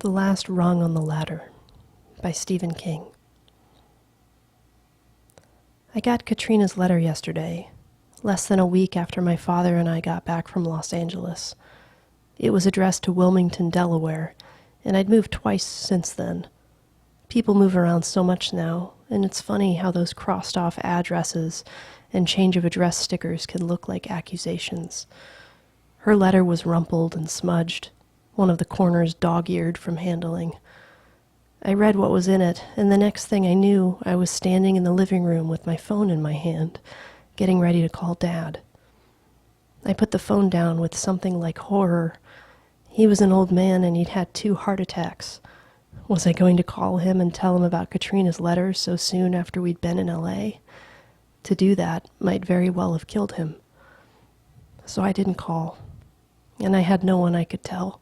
The Last Rung on the Ladder by Stephen King. I got Katrina's letter yesterday, less than a week after my father and I got back from Los Angeles. It was addressed to Wilmington, Delaware, and I'd moved twice since then. People move around so much now, and it's funny how those crossed-off addresses and change of address stickers can look like accusations. Her letter was rumpled and smudged, one of the corners dog-eared from handling. I read what was in it, and the next thing I knew, I was standing in the living room with my phone in my hand, getting ready to call Dad. I put the phone down with something like horror. He was an old man, and he'd had 2 heart attacks. Was I going to call him and tell him about Katrina's letter so soon after we'd been in L.A.? To do that might very well have killed him. So I didn't call, and I had no one I could tell.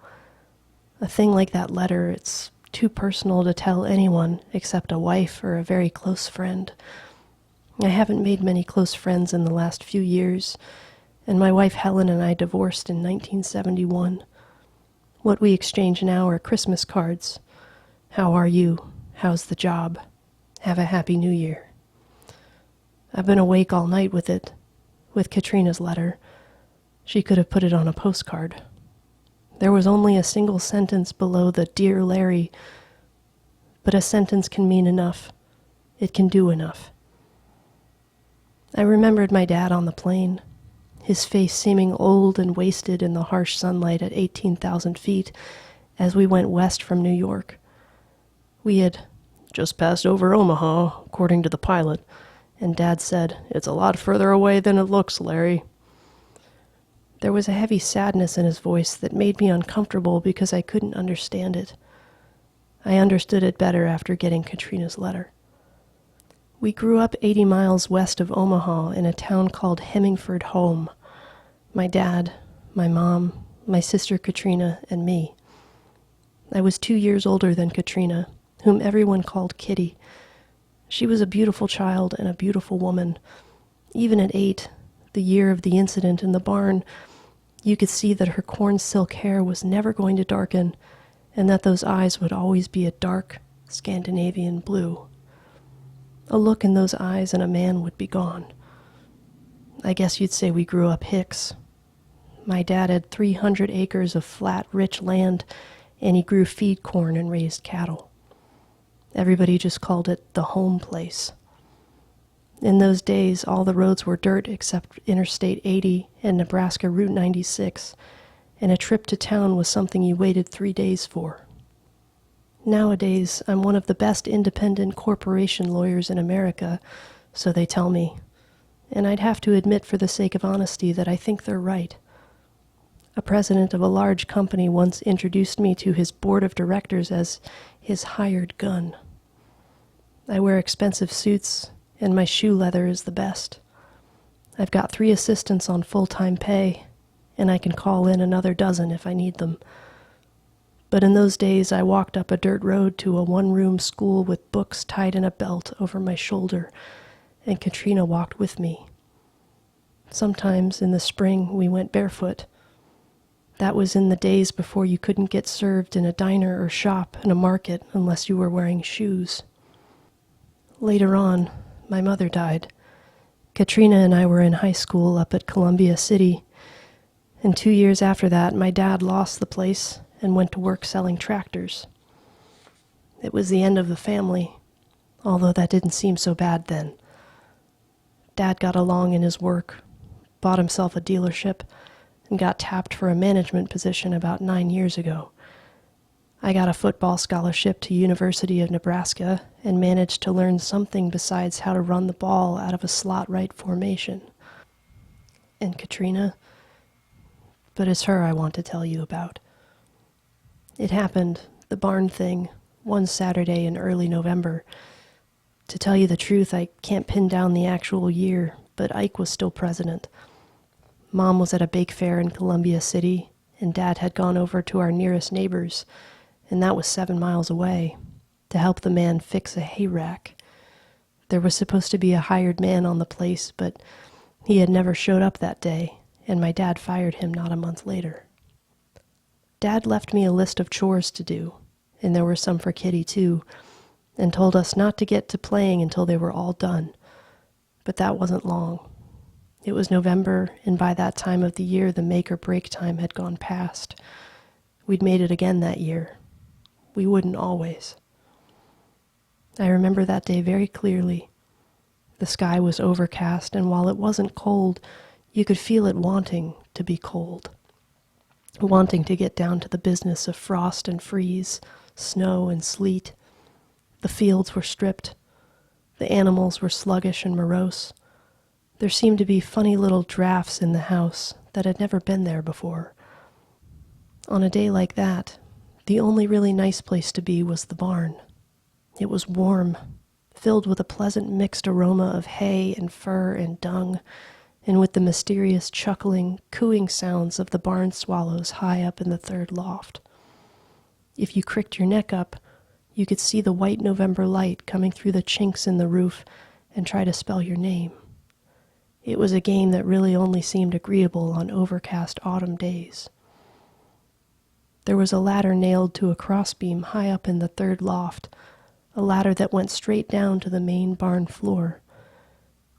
A thing like that letter, it's too personal to tell anyone except a wife or a very close friend. I haven't made many close friends in the last few years, and my wife Helen and I divorced in 1971. What we exchange now are Christmas cards. How are you? How's the job? Have a happy new year. I've been awake all night with it, with Katrina's letter. She could have put it on a postcard. There was only a single sentence below the "Dear Larry," but a sentence can mean enough. It can do enough. I remembered my dad on the plane, his face seeming old and wasted in the harsh sunlight at 18,000 feet as we went west from New York. We had just passed over Omaha, according to the pilot, and Dad said, "It's a lot further away than it looks, Larry." There was a heavy sadness in his voice that made me uncomfortable because I couldn't understand it. I understood it better after getting Katrina's letter. We grew up 80 miles west of Omaha in a town called Hemingford Home. My dad, my mom, my sister Katrina, and me. I was 2 years older than Katrina, whom everyone called Kitty. She was a beautiful child and a beautiful woman. Even at 8, the year of the incident in the barn, you could see that her corn silk hair was never going to darken, and that those eyes would always be a dark Scandinavian blue. A look in those eyes and a man would be gone. I guess you'd say we grew up Hicks. My dad had 300 acres of flat, rich land, and he grew feed corn and raised cattle. Everybody just called it the home place. In those days, all the roads were dirt except Interstate 80 and Nebraska Route 96, and a trip to town was something you waited 3 days for. Nowadays, I'm one of the best independent corporation lawyers in America, so they tell me, and I'd have to admit for the sake of honesty that I think they're right. A president of a large company once introduced me to his board of directors as his hired gun. I wear expensive suits, and my shoe leather is the best. I've got 3 assistants on full-time pay, and I can call in another dozen if I need them. But in those days, I walked up a dirt road to a 1-room school with books tied in a belt over my shoulder, and Katrina walked with me. Sometimes in the spring, we went barefoot. That was in the days before you couldn't get served in a diner or shop in a market unless you were wearing shoes. Later on, my mother died. Katrina and I were in high school up at Columbia City, and 2 years after that, my dad lost the place and went to work selling tractors. It was the end of the family, although that didn't seem so bad then. Dad got along in his work, bought himself a dealership, and got tapped for a management position about 9 years ago. I got a football scholarship to University of Nebraska and managed to learn something besides how to run the ball out of a slot right formation. And Katrina? But it's her I want to tell you about. It happened, the barn thing, one Saturday in early November. To tell you the truth, I can't pin down the actual year, but Ike was still president. Mom was at a bake fair in Columbia City, and Dad had gone over to our nearest neighbors, and that was 7 miles away, to help the man fix a hay rack. There was supposed to be a hired man on the place, but he had never showed up that day, and my dad fired him not a month later. Dad left me a list of chores to do, and there were some for Kitty too, and told us not to get to playing until they were all done. But that wasn't long. It was November, and by that time of the year the make or break time had gone past. We'd made it again that year. We wouldn't always. I remember that day very clearly. The sky was overcast, and while it wasn't cold, you could feel it wanting to be cold. Wanting to get down to the business of frost and freeze, snow and sleet. The fields were stripped. The animals were sluggish and morose. There seemed to be funny little drafts in the house that had never been there before. On a day like that, the only really nice place to be was the barn. It was warm, filled with a pleasant mixed aroma of hay and fur and dung, and with the mysterious chuckling, cooing sounds of the barn swallows high up in the third loft. If you cricked your neck up, you could see the white November light coming through the chinks in the roof and try to spell your name. It was a game that really only seemed agreeable on overcast autumn days. There was a ladder nailed to a crossbeam high up in the third loft, a ladder that went straight down to the main barn floor.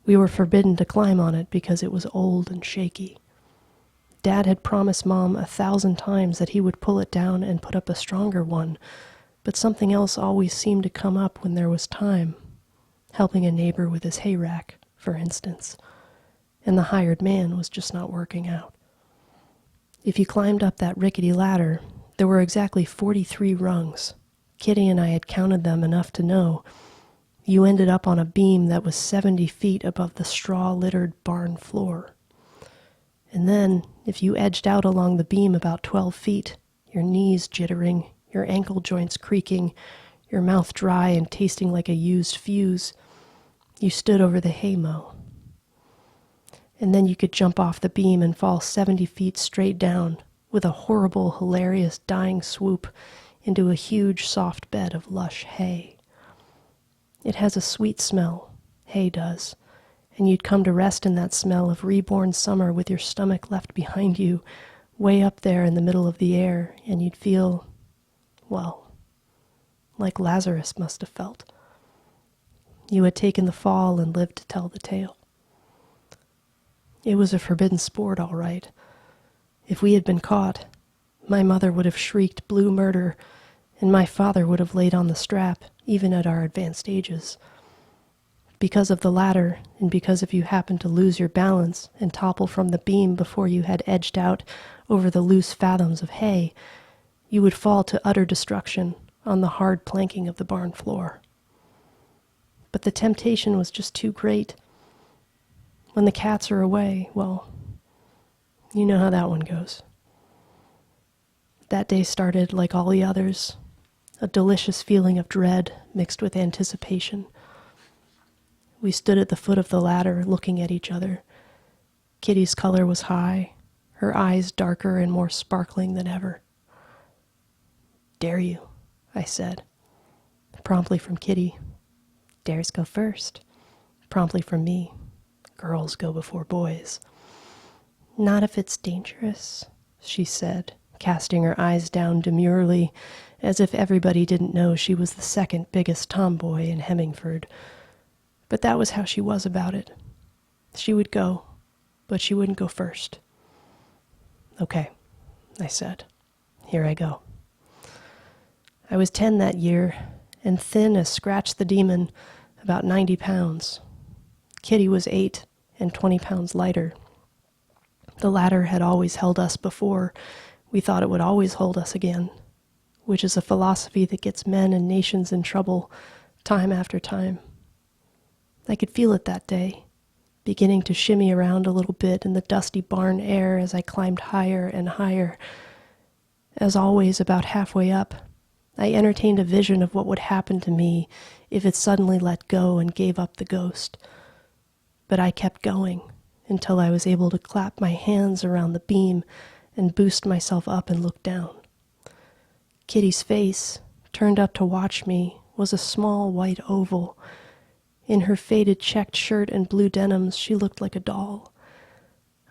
We were forbidden to climb on it because it was old and shaky. Dad had promised Mom 1,000 times that he would pull it down and put up a stronger one, but something else always seemed to come up when there was time. Helping a neighbor with his hay rack, for instance. And the hired man was just not working out. If you climbed up that rickety ladder, there were exactly 43 rungs. Kitty and I had counted them enough to know. You ended up on a beam that was 70 feet above the straw-littered barn floor. And then, if you edged out along the beam about 12 feet, your knees jittering, your ankle joints creaking, your mouth dry and tasting like a used fuse, you stood over the haymow. And then you could jump off the beam and fall 70 feet straight down, with a horrible, hilarious dying swoop into a huge, soft bed of lush hay. It has a sweet smell, hay does, and you'd come to rest in that smell of reborn summer with your stomach left behind you, way up there in the middle of the air, and you'd feel, well, like Lazarus must have felt. You had taken the fall and lived to tell the tale. It was a forbidden sport, all right. If we had been caught, my mother would have shrieked blue murder, and my father would have laid on the strap, even at our advanced ages. Because of the ladder, and because if you happened to lose your balance and topple from the beam before you had edged out over the loose fathoms of hay, you would fall to utter destruction on the hard planking of the barn floor. But the temptation was just too great. When the cats are away, well, you know how that one goes. That day started like all the others, a delicious feeling of dread mixed with anticipation. We stood at the foot of the ladder looking at each other. Kitty's color was high, her eyes darker and more sparkling than ever. "Dare you," I said, promptly from Kitty. "Dares go first," promptly from me. "Girls go before boys." "Not if it's dangerous," she said, casting her eyes down demurely, as if everybody didn't know she was the second biggest tomboy in Hemmingford. But that was how she was about it. She would go, but she wouldn't go first. "Okay," I said. "Here I go." I was 10 that year, and thin as Scratch the Demon, about 90 pounds. Kitty was 8 and 20 pounds lighter. The ladder had always held us before. We thought it would always hold us again, which is a philosophy that gets men and nations in trouble time after time. I could feel it that day, beginning to shimmy around a little bit in the dusty barn air as I climbed higher and higher. As always, about halfway up, I entertained a vision of what would happen to me if it suddenly let go and gave up the ghost. But I kept going until I was able to clap my hands around the beam and boost myself up and look down. Kitty's face, turned up to watch me, was a small white oval. In her faded checked shirt and blue denims, she looked like a doll.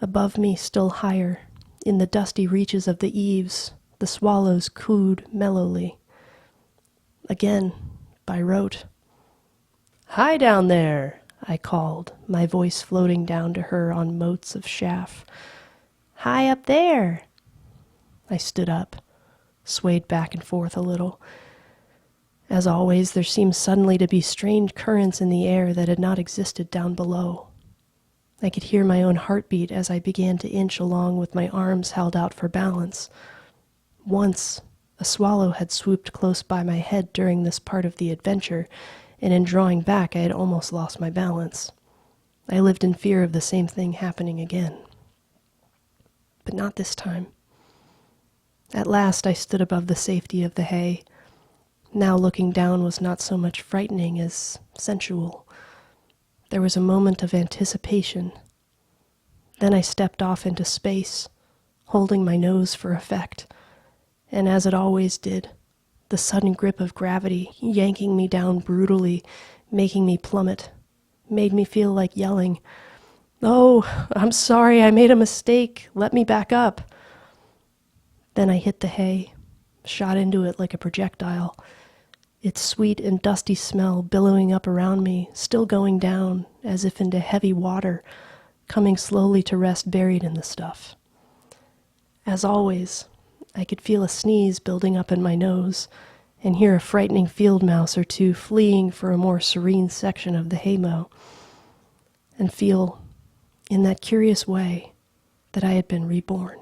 Above me, still higher, in the dusty reaches of the eaves, the swallows cooed mellowly. Again, by rote. "Hi down there," I called, my voice floating down to her on motes of chaff. "Hi up there." I stood up, swayed back and forth a little. As always, there seemed suddenly to be strange currents in the air that had not existed down below. I could hear my own heartbeat as I began to inch along with my arms held out for balance. Once, a swallow had swooped close by my head during this part of the adventure, and in drawing back I had almost lost my balance. I lived in fear of the same thing happening again. But not this time. At last I stood above the safety of the hay. Now looking down was not so much frightening as sensual. There was a moment of anticipation. Then I stepped off into space, holding my nose for effect, and as it always did, the sudden grip of gravity yanking me down brutally, making me plummet, made me feel like yelling, "Oh, I'm sorry, I made a mistake. Let me back up." Then I hit the hay, shot into it like a projectile, its sweet and dusty smell billowing up around me, still going down as if into heavy water, coming slowly to rest buried in the stuff. As always, I could feel a sneeze building up in my nose and hear a frightening field mouse or two fleeing for a more serene section of the haymow, and feel, in that curious way, that I had been reborn.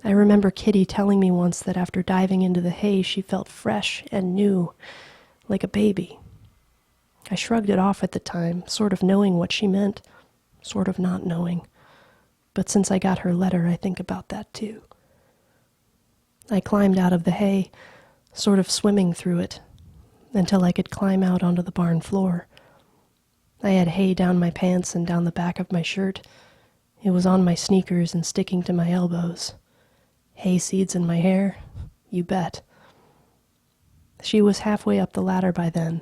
I remember Kitty telling me once that after diving into the hay she felt fresh and new, like a baby. I shrugged it off at the time, sort of knowing what she meant, sort of not knowing. But since I got her letter, I think about that too. I climbed out of the hay, sort of swimming through it, until I could climb out onto the barn floor. I had hay down my pants and down the back of my shirt. It was on my sneakers and sticking to my elbows. Hay seeds in my hair? You bet. She was halfway up the ladder by then,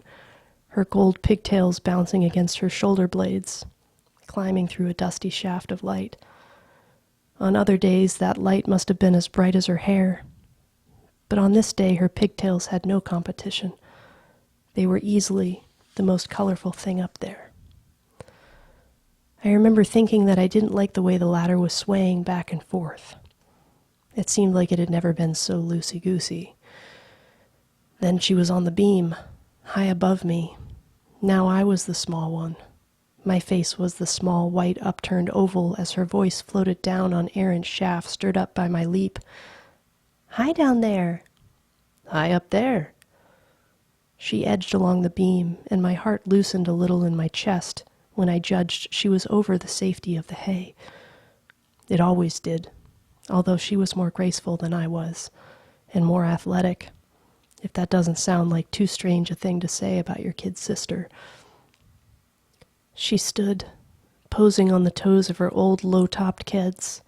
her gold pigtails bouncing against her shoulder blades, climbing through a dusty shaft of light. On other days, that light must have been as bright as her hair. But on this day, her pigtails had no competition. They were easily the most colorful thing up there. I remember thinking that I didn't like the way the ladder was swaying back and forth. It seemed like it had never been so loosey-goosey. Then she was on the beam, high above me. Now I was the small one. My face was the small white upturned oval as her voice floated down on errant shafts stirred up by my leap. "Hi down there." "Hi up there." She edged along the beam, and my heart loosened a little in my chest when I judged she was over the safety of the hay. It always did, although she was more graceful than I was, and more athletic, if that doesn't sound like too strange a thing to say about your kid sister. She stood, posing on the toes of her old low-topped keds,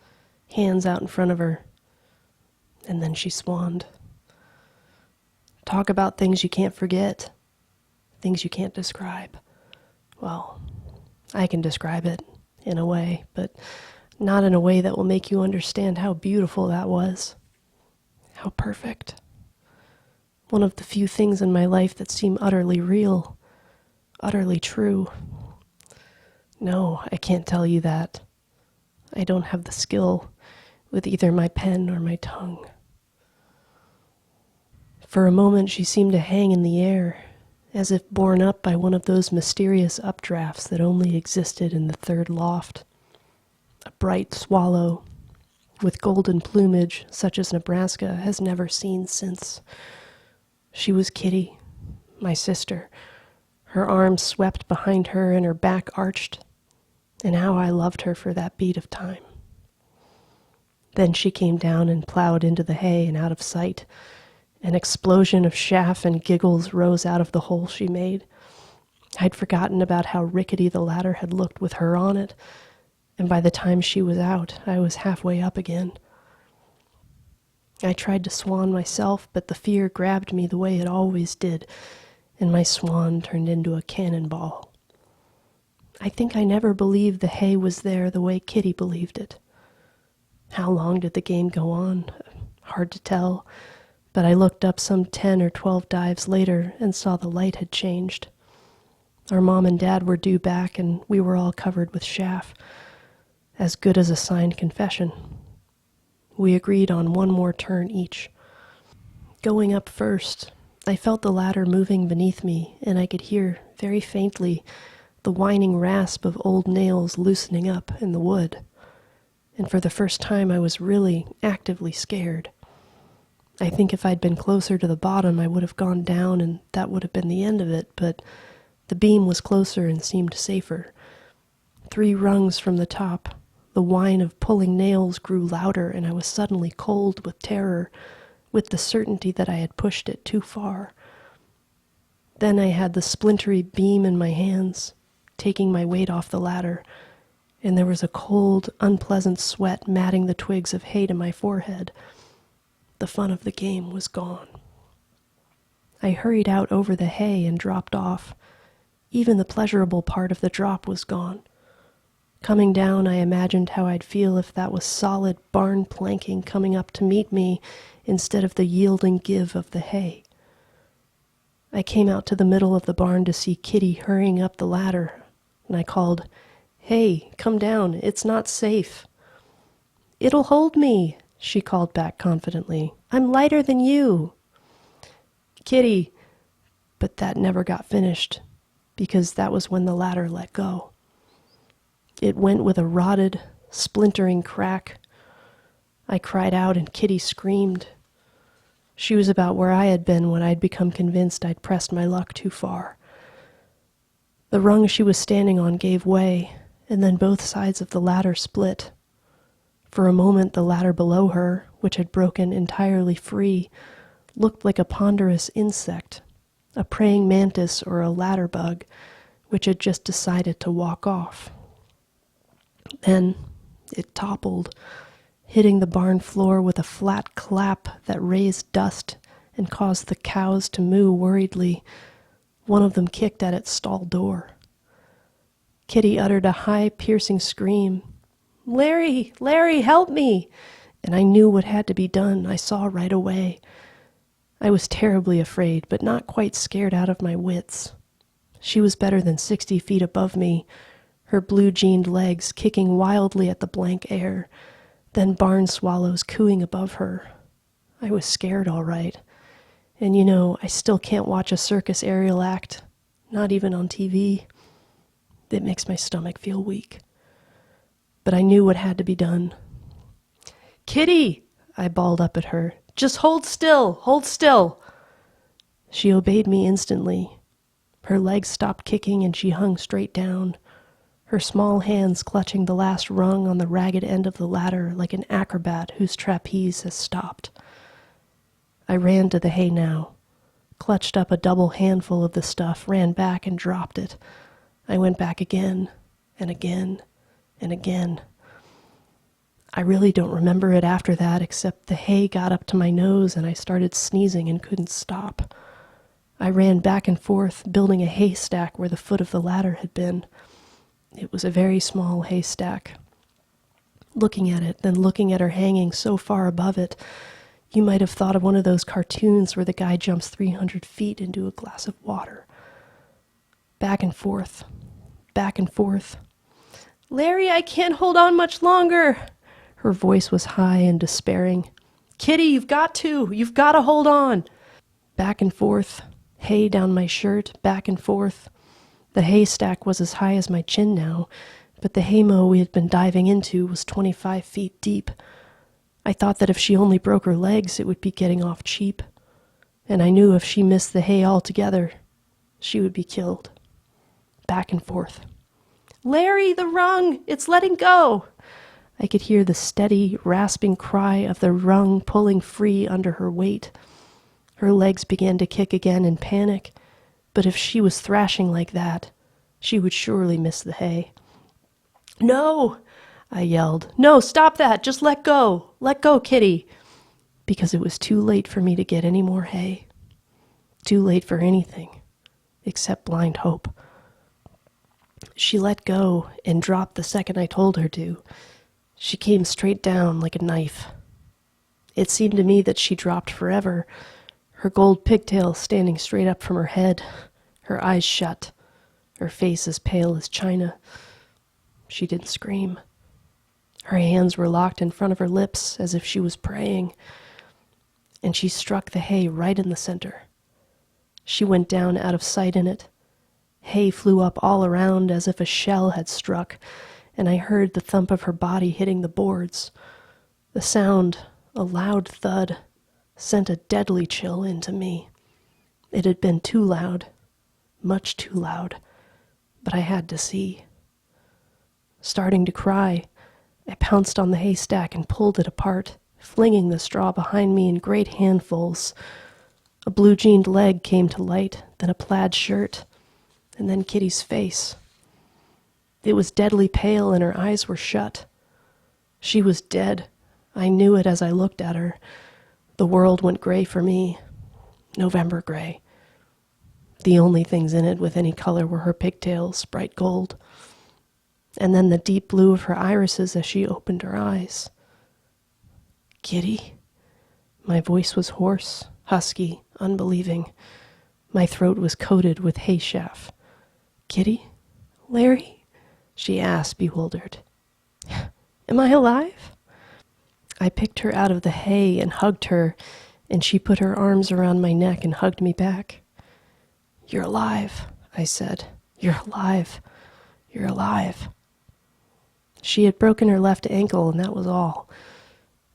hands out in front of her, and then she swanned. Talk about things you can't forget, things you can't describe. Well, I can describe it, in a way, but not in a way that will make you understand how beautiful that was. How perfect. One of the few things in my life that seem utterly real, utterly true. No, I can't tell you that. I don't have the skill with either my pen or my tongue. For a moment she seemed to hang in the air, as if borne up by one of those mysterious updrafts that only existed in the third loft. A bright swallow, with golden plumage such as Nebraska has never seen since. She was Kitty, my sister, her arms swept behind her and her back arched, and how I loved her for that beat of time. Then she came down and plowed into the hay and out of sight. An explosion of chaff and giggles rose out of the hole she made. I'd forgotten about how rickety the ladder had looked with her on it, and by the time she was out, I was halfway up again. I tried to swan myself, but the fear grabbed me the way it always did, and my swan turned into a cannonball. I think I never believed the hay was there the way Kitty believed it. How long did the game go on? Hard to tell, but I looked up some 10 or 12 dives later and saw the light had changed. Our mom and dad were due back, and we were all covered with chaff. As good as a signed confession. We agreed on one more turn each. Going up first, I felt the ladder moving beneath me, and I could hear, very faintly, the whining rasp of old nails loosening up in the wood. And for the first time I was really, actively scared. I think if I'd been closer to the bottom, I would have gone down and that would have been the end of it, but the beam was closer and seemed safer. 3 rungs from the top, the whine of pulling nails grew louder, and I was suddenly cold with terror, with the certainty that I had pushed it too far. Then I had the splintery beam in my hands, taking my weight off the ladder, and there was a cold, unpleasant sweat matting the twigs of hay to my forehead. The fun of the game was gone. I hurried out over the hay and dropped off. Even the pleasurable part of the drop was gone. Coming down, I imagined how I'd feel if that was solid barn planking coming up to meet me instead of the yielding give of the hay. I came out to the middle of the barn to see Kitty hurrying up the ladder, and I called, "Hey, come down, it's not safe." "It'll hold me," she called back confidently. "I'm lighter than you." "Kitty," but that never got finished, because that was when the ladder let go. It went with a rotted, splintering crack. I cried out and Kitty screamed. She was about where I had been when I'd become convinced I'd pressed my luck too far. The rung she was standing on gave way, and then both sides of the ladder split. For a moment the ladder below her, which had broken entirely free, looked like a ponderous insect, a praying mantis or a ladder bug, which had just decided to walk off. Then it toppled, hitting the barn floor with a flat clap that raised dust and caused the cows to moo worriedly. One of them kicked at its stall door. Kitty uttered a high, piercing scream. "Larry! Larry, help me!" And I knew what had to be done. I saw right away. I was terribly afraid, but not quite scared out of my wits. She was better than 60 feet above me, her blue-jeaned legs kicking wildly at the blank air, then barn swallows cooing above her. I was scared, all right. And you know, I still can't watch a circus aerial act, not even on TV. It makes my stomach feel weak. But I knew what had to be done. "Kitty!" I bawled up at her. "Just hold still! Hold still!" She obeyed me instantly. Her legs stopped kicking and she hung straight down, her small hands clutching the last rung on the ragged end of the ladder like an acrobat whose trapeze has stopped. I ran to the hay now, clutched up a double handful of the stuff, ran back and dropped it. I went back again and again and again. I really don't remember it after that, except the hay got up to my nose and I started sneezing and couldn't stop. I ran back and forth, building a haystack where the foot of the ladder had been. It was a very small haystack. Looking at it, then looking at her hanging so far above it, you might have thought of one of those cartoons where the guy jumps 300 feet into a glass of water. Back and forth, back and forth. "Larry, I can't hold on much longer." Her voice was high and despairing. "Kitty, you've got to hold on." Back and forth, hay down my shirt, back and forth. The haystack was as high as my chin now, but the haymow we had been diving into was 25 feet deep. I thought that if she only broke her legs, it would be getting off cheap. And I knew if she missed the hay altogether, she would be killed. Back and forth. "Larry, the rung! It's letting go!" I could hear the steady, rasping cry of the rung pulling free under her weight. Her legs began to kick again in panic, but if she was thrashing like that, she would surely miss the hay. "No!" I yelled. "No, stop that! Just let go! Let go, Kitty!" Because it was too late for me to get any more hay. Too late for anything, except blind hope. She let go and dropped the second I told her to. She came straight down like a knife. It seemed to me that she dropped forever, her gold pigtails standing straight up from her head, her eyes shut, her face as pale as china. She didn't scream. Her hands were locked in front of her lips as if she was praying, and she struck the hay right in the center. She went down out of sight in it. Hay flew up all around as if a shell had struck, and I heard the thump of her body hitting the boards. The sound, a loud thud, sent a deadly chill into me. It had been too loud, much too loud, but I had to see. Starting to cry, I pounced on the haystack and pulled it apart, flinging the straw behind me in great handfuls. A blue-jeaned leg came to light, then a plaid shirt, and then Kitty's face. It was deadly pale and her eyes were shut. She was dead. I knew it as I looked at her. The world went gray for me, November gray. The only things in it with any color were her pigtails, bright gold, and then the deep blue of her irises as she opened her eyes. Kitty? My voice was hoarse, husky, unbelieving. My throat was coated with hay chaff. Kitty? Larry? She asked, bewildered. Am I alive? I picked her out of the hay and hugged her, and she put her arms around my neck and hugged me back. You're alive, I said. You're alive. You're alive. She had broken her left ankle, and that was all.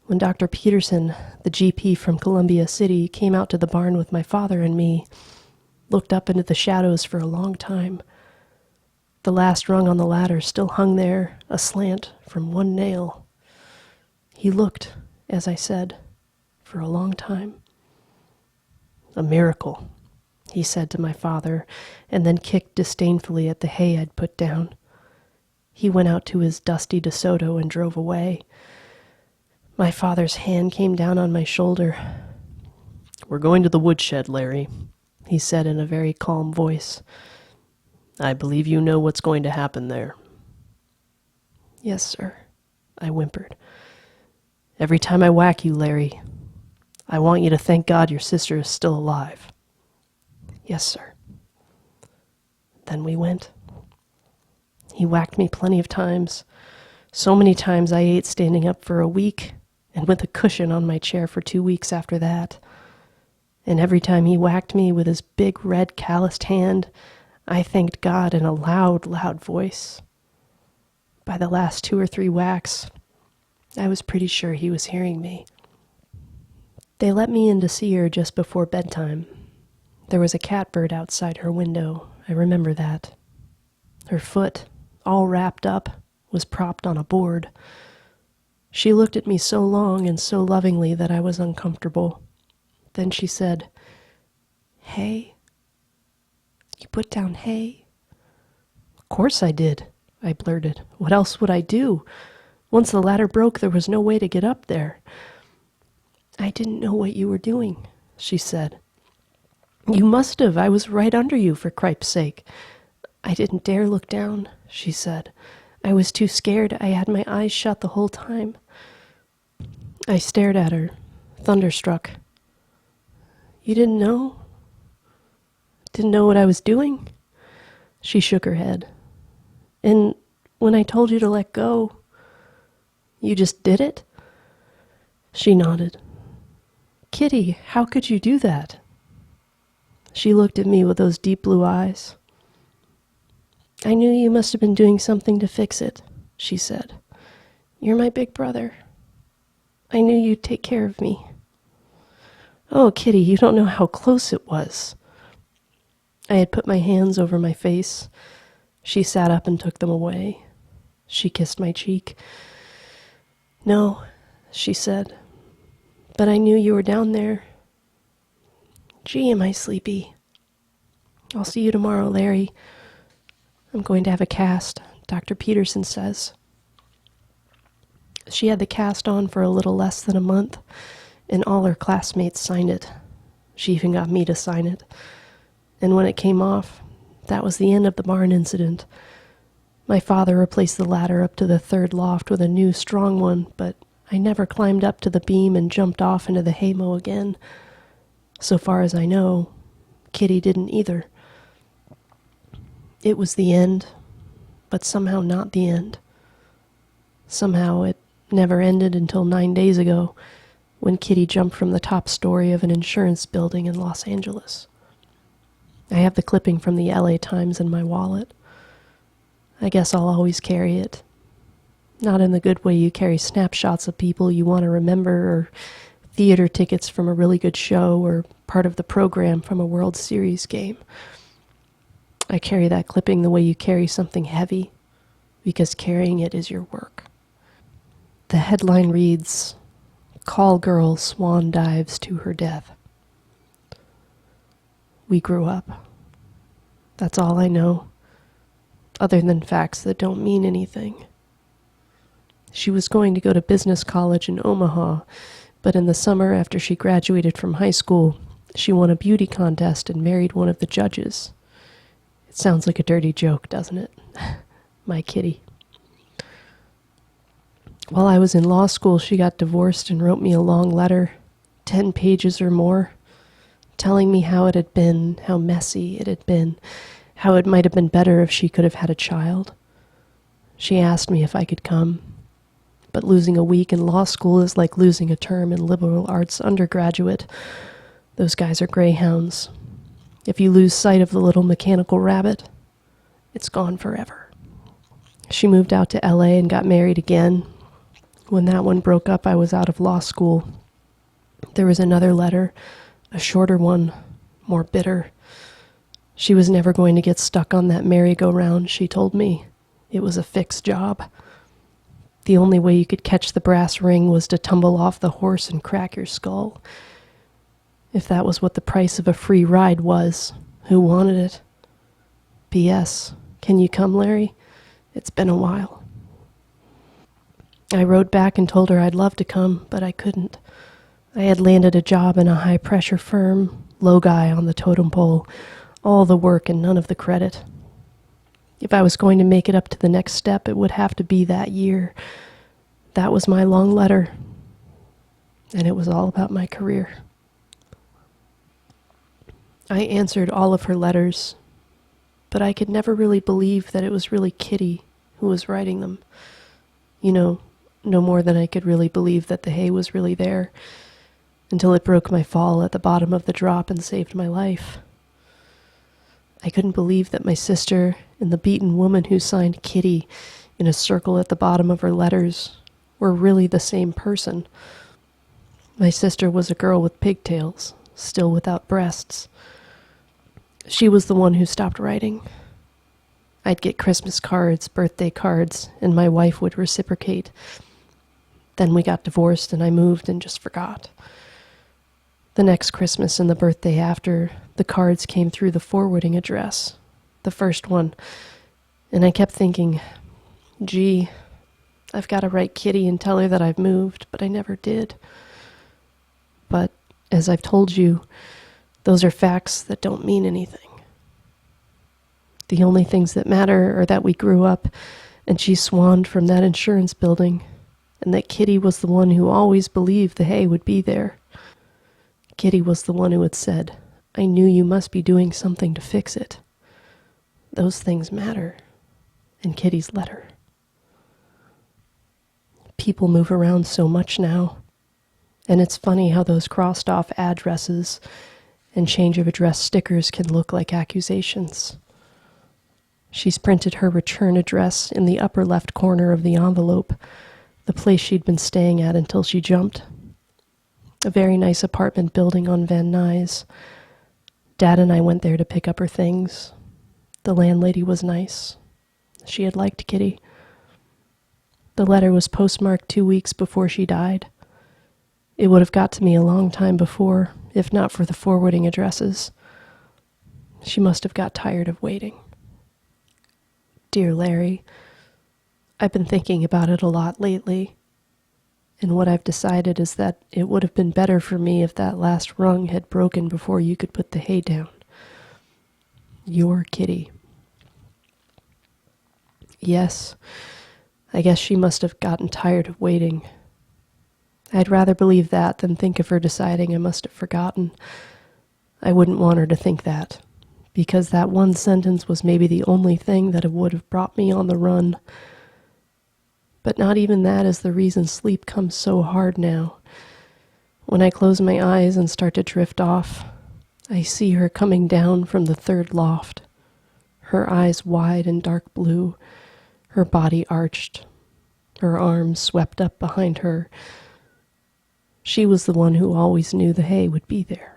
When Dr. Peterson, the GP from Columbia City, came out to the barn with my father and me, looked up into the shadows for a long time. The last rung on the ladder still hung there, aslant from one nail. He looked, as I said, for a long time. A miracle, he said to my father, and then kicked disdainfully at the hay I'd put down. He went out to his dusty DeSoto and drove away. My father's hand came down on my shoulder. We're going to the woodshed, Larry, he said in a very calm voice. I believe you know what's going to happen there. Yes, sir, I whimpered. Every time I whack you, Larry, I want you to thank God your sister is still alive. Yes, sir. Then we went. He whacked me plenty of times. So many times I ate standing up for a week and with a cushion on my chair for 2 weeks after that. And every time he whacked me with his big red calloused hand, I thanked God in a loud, loud voice. By the last 2 or 3 whacks, I was pretty sure he was hearing me. They let me in to see her just before bedtime. There was a catbird outside her window. I remember that. Her foot, all wrapped up, was propped on a board. She looked at me so long and so lovingly that I was uncomfortable. Then she said, Hay? You put down hay? Of course I did, I blurted. What else would I do? Once the ladder broke, there was no way to get up there. I didn't know what you were doing, she said. You must have. I was right under you, for cripe's sake. I didn't dare look down, she said. I was too scared. I had my eyes shut the whole time. I stared at her, thunderstruck. You didn't know? Didn't know what I was doing? She shook her head. And when I told you to let go, you just did it? She nodded. Kitty, how could you do that? She looked at me with those deep blue eyes. I knew you must have been doing something to fix it, she said. You're my big brother. I knew you'd take care of me. Oh, Kitty, you don't know how close it was. I had put my hands over my face. She sat up and took them away. She kissed my cheek. No, she said, but I knew you were down there. Gee, am I sleepy. I'll see you tomorrow, Larry. I'm going to have a cast, Dr. Peterson says. She had the cast on for a little less than a month, and all her classmates signed it. She even got me to sign it. And when it came off, that was the end of the barn incident. My father replaced the ladder up to the 3rd loft with a new, strong one, but I never climbed up to the beam and jumped off into the haymow again. So far as I know, Kitty didn't either. It was the end, but somehow not the end. Somehow it never ended until 9 days ago, when Kitty jumped from the top story of an insurance building in Los Angeles. I have the clipping from the LA Times in my wallet. I guess I'll always carry it. Not in the good way you carry snapshots of people you want to remember, or theater tickets from a really good show, or part of the program from a World Series game. I carry that clipping the way you carry something heavy, because carrying it is your work. The headline reads, "Call girl swan dives to her death." We grew up. That's all I know, other than facts that don't mean anything. She was going to go to business college in Omaha, but in the summer after she graduated from high school, she won a beauty contest and married one of the judges. It sounds like a dirty joke, doesn't it? My Kitty. While I was in law school, she got divorced and wrote me a long letter, 10 pages or more, telling me how it had been, how messy it had been, how it might have been better if she could have had a child. She asked me if I could come, but losing a week in law school is like losing a term in liberal arts undergraduate. Those guys are greyhounds. If you lose sight of the little mechanical rabbit, it's gone forever. She moved out to LA and got married again. When that one broke up, I was out of law school. There was another letter, a shorter one, more bitter. She was never going to get stuck on that merry-go-round, she told me. It was a fixed job. The only way you could catch the brass ring was to tumble off the horse and crack your skull. If that was what the price of a free ride was, who wanted it? P.S. Can you come, Larry? It's been a while. I wrote back and told her I'd love to come, but I couldn't. I had landed a job in a high-pressure firm, low guy on the totem pole, all the work and none of the credit. If I was going to make it up to the next step, it would have to be that year. That was my long letter, and it was all about my career. I answered all of her letters, but I could never really believe that it was really Kitty who was writing them. You know, no more than I could really believe that the hay was really there, until it broke my fall at the bottom of the drop and saved my life. I couldn't believe that my sister and the beaten woman who signed Kitty in a circle at the bottom of her letters were really the same person. My sister was a girl with pigtails, still without breasts. She was the one who stopped writing. I'd get Christmas cards, birthday cards, and my wife would reciprocate. Then we got divorced and I moved and just forgot. The next Christmas and the birthday after, the cards came through the forwarding address, the first one, and I kept thinking, gee, I've got to write Kitty and tell her that I've moved, but I never did. But, as I've told you, those are facts that don't mean anything. The only things that matter are that we grew up and she swanned from that insurance building, and that Kitty was the one who always believed the hay would be there. Kitty was the one who had said, "I knew you must be doing something to fix it." Those things matter. And Kitty's letter. People move around so much now, and it's funny how those crossed off addresses and change of address stickers can look like accusations. She's printed her return address in the upper left corner of the envelope, the place she'd been staying at until she jumped. A very nice apartment building on Van Nuys. Dad and I went there to pick up her things. The landlady was nice. She had liked Kitty. The letter was postmarked 2 weeks before she died. It would have got to me a long time before, if not for the forwarding addresses. She must have got tired of waiting. Dear Larry, I've been thinking about it a lot lately, and what I've decided is that it would have been better for me if that last rung had broken before you could put the hay down. Your Kitty. Yes, I guess she must have gotten tired of waiting. I'd rather believe that than think of her deciding I must have forgotten. I wouldn't want her to think that, because that one sentence was maybe the only thing that would have brought me on the run. But not even that is the reason sleep comes so hard now. When I close my eyes and start to drift off, I see her coming down from the third loft, her eyes wide and dark blue, her body arched, her arms swept up behind her. She was the one who always knew the hay would be there.